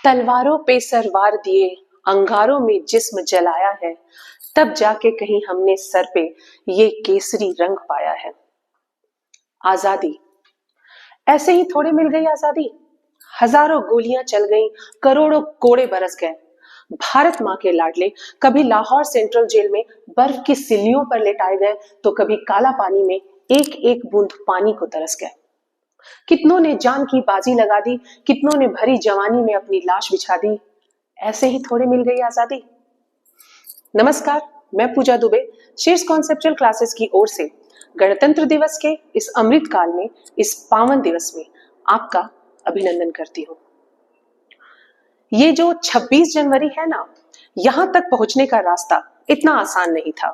तलवारों पे सरवार दिए, अंगारों में जिस्म जलाया है, तब जाके कहीं हमने सर पे ये केसरी रंग पाया है। आजादी ऐसे ही थोड़े मिल गई आजादी। हजारों गोलियां चल गईं, करोड़ों कोड़े बरस गए। भारत मां के लाडले कभी लाहौर सेंट्रल जेल में बर्फ की सिल्लियों पर लेटाए गए, तो कभी काला पानी में एक एक बूंद पानी को तरस गए। कितनों ने जान की बाजी लगा दी, कितनों ने भरी जवानी में अपनी लाश बिछा दी। ऐसे ही थोड़े मिल गई आजादी। नमस्कार, मैं पूजा दुबे शीर्ष कॉन्सेप्चुअल क्लासेस की ओर से गणतंत्र दिवस के इस अमृत काल में, इस पावन दिवस में आपका अभिनंदन करती हूँ। ये जो 26 जनवरी है ना, यहां तक पहुंचने का रास्ता इतना आसान नहीं था।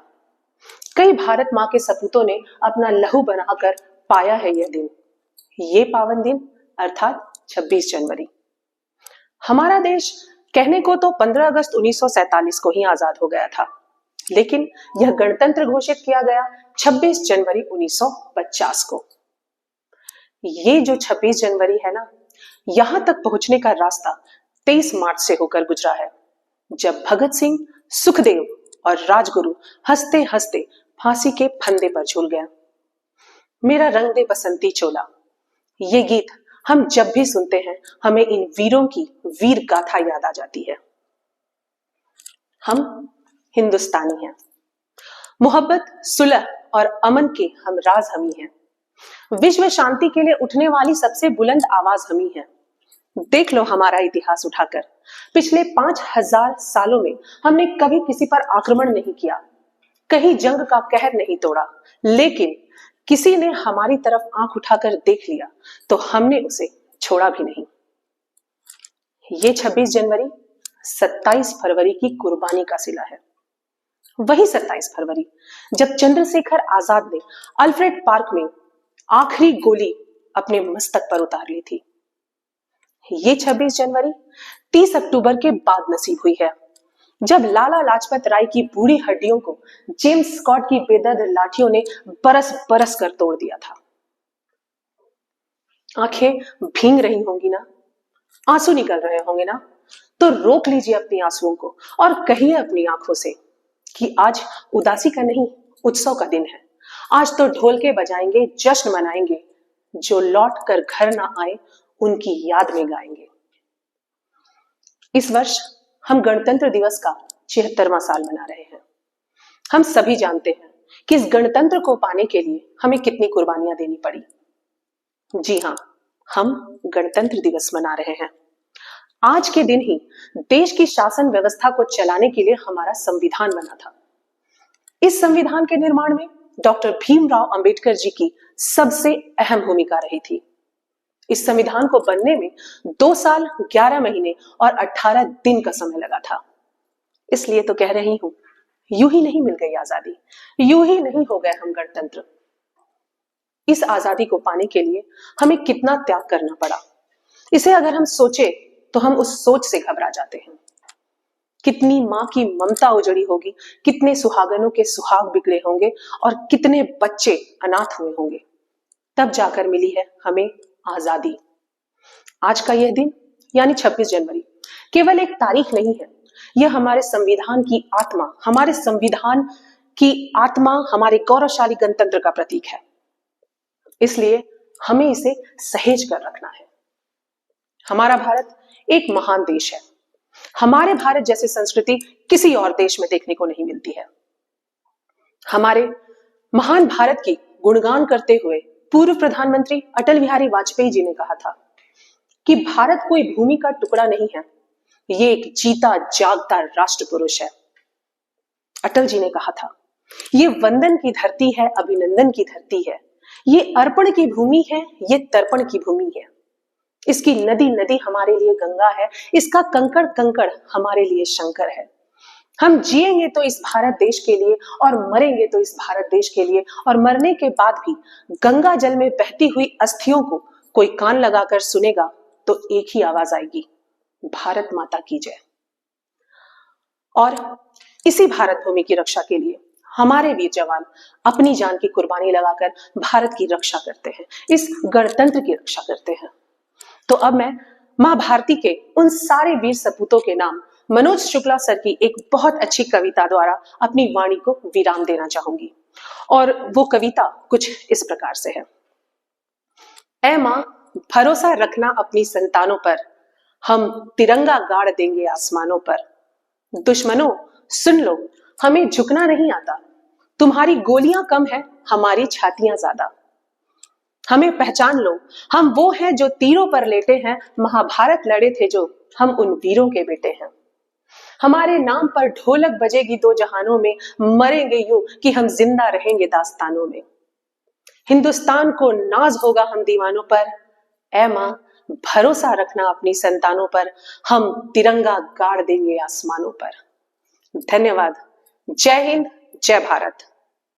कई भारत मां के सपूतों ने अपना लहू बनाकर पाया है यह दिन, ये पावन दिन अर्थात 26 जनवरी। हमारा देश कहने को तो 15 अगस्त 1947 को ही आजाद हो गया था, लेकिन यह गणतंत्र घोषित किया गया 26 जनवरी 1950 को। ये जो 26 जनवरी है ना, यहां तक पहुंचने का रास्ता 23 मार्च से होकर गुजरा है, जब भगत सिंह, सुखदेव और राजगुरु हंसते हंसते फांसी के फंदे पर झूल गया। मेरा रंग दे बसंती चोला, ये गीत हम जब भी सुनते हैं, हमें इन वीरों की वीर गाथा याद आ जाती है। हम हिंदुस्तानी हैं, मोहब्बत, सुलह और अमन के हम राज हमी हैं। विश्व शांति के लिए उठने वाली सबसे बुलंद आवाज हमी है। देख लो हमारा इतिहास उठाकर, पिछले 5000 सालों में हमने कभी किसी पर आक्रमण नहीं किया, कहीं जंग का कहर नहीं तोड़ा, लेकिन किसी ने हमारी तरफ आंख उठाकर देख लिया तो हमने उसे छोड़ा भी नहीं। ये 26 जनवरी 27 फरवरी की कुर्बानी का सिला है। वही 27 फरवरी जब चंद्रशेखर आजाद ने अल्फ्रेड पार्क में आखिरी गोली अपने मस्तक पर उतार ली थी। ये 26 जनवरी 30 अक्टूबर के बाद नसीब हुई है, जब लाला लाजपत राय की बूढ़ी हड्डियों को जेम्स स्कॉट की बेदर्द लाठियों ने बरस बरस कर तोड़ दिया था। आंखें भींग रही होंगी ना, आंसू निकल रहे होंगे ना, तो रोक लीजिए अपनी आंसुओं को और कहिए अपनी आंखों से कि आज उदासी का नहीं, उत्सव का दिन है। आज तो ढोल के बजाएंगे, जश्न मनाएंगे, जो लौट कर घर ना आए उनकी याद में गाएंगे। इस वर्ष हम गणतंत्र दिवस का 76वां साल मना रहे हैं। हम सभी जानते हैं कि इस गणतंत्र को पाने के लिए हमें कितनी कुर्बानियां देनी पड़ी। जी हां, हम गणतंत्र दिवस मना रहे हैं। आज के दिन ही देश की शासन व्यवस्था को चलाने के लिए हमारा संविधान बना था। इस संविधान के निर्माण में डॉक्टर भीमराव अंबेडकर जी की सबसे अहम भूमिका रही थी। इस संविधान को बनने में 2 साल 11 महीने और 18 दिन का समय लगा था। इसलिए तो कह रही हूं, यूं ही नहीं मिल गई आजादी, यूं ही नहीं हो गए हम गणतंत्र। इस आजादी को पाने के लिए हमें कितना त्याग करना पड़ा, इसे अगर हम सोचे तो हम उस सोच से घबरा जाते हैं। कितनी मां की ममता उजड़ी होगी, कितने सुहागनों के सुहाग बिगड़े होंगे और कितने बच्चे अनाथ हुए होंगे, तब जाकर मिली है हमें आजादी। आज का यह दिन यानी 26 जनवरी केवल एक तारीख नहीं है, यह हमारे संविधान की आत्मा, हमारे संविधान की आत्मा, हमारे गौरवशाली गणतंत्र का प्रतीक है। इसलिए हमें इसे सहेज कर रखना है। हमारा भारत एक महान देश है। हमारे भारत जैसी संस्कृति किसी और देश में देखने को नहीं मिलती है। हमारे महान भारत की गुणगान करते हुए पूर्व प्रधानमंत्री अटल बिहारी वाजपेयी जी ने कहा था कि भारत कोई भूमि का टुकड़ा नहीं है, ये एक जीता जागता राष्ट्र पुरुष है। अटल जी ने कहा था, ये वंदन की धरती है, अभिनंदन की धरती है, ये अर्पण की भूमि है, ये तर्पण की भूमि है। इसकी नदी नदी हमारे लिए गंगा है, इसका कंकड़ कंकड़ हमारे लिए शंकर है। हम जिएंगे तो इस भारत देश के लिए और मरेंगे तो इस भारत देश के लिए, और मरने के बाद भी गंगा जल में बहती हुई अस्थियों को कोई कान लगाकर सुनेगा तो एक ही आवाज आएगी, भारत माता की जय। और इसी भारत भूमि की रक्षा के लिए हमारे वीर जवान अपनी जान की कुर्बानी लगाकर भारत की रक्षा करते हैं, इस गणतंत्र की रक्षा करते हैं। तो अब मैं मां भारती के उन सारे वीर सपूतों के नाम मनोज शुक्ला सर की एक बहुत अच्छी कविता द्वारा अपनी वाणी को विराम देना चाहूंगी। और वो कविता कुछ इस प्रकार से है। ऐ मां, भरोसा रखना अपनी संतानों पर, हम तिरंगा गाड़ देंगे आसमानों पर। दुश्मनों सुन लो, हमें झुकना नहीं आता, तुम्हारी गोलियां कम है, हमारी छातियां ज्यादा। हमें पहचान लो, हम वो हैं जो तीरों पर लेटे हैं, महाभारत लड़े थे जो, हम उन वीरों के बेटे हैं। हमारे नाम पर ढोलक बजेगी दो जहानों में, मरेंगे यूं कि हम जिंदा रहेंगे दास्तानों में। हिंदुस्तान को नाज होगा हम दीवानों पर, ऐ मां भरोसा रखना अपनी संतानों पर, हम तिरंगा गाड़ देंगे आसमानों पर। धन्यवाद। जय हिंद, जय भारत।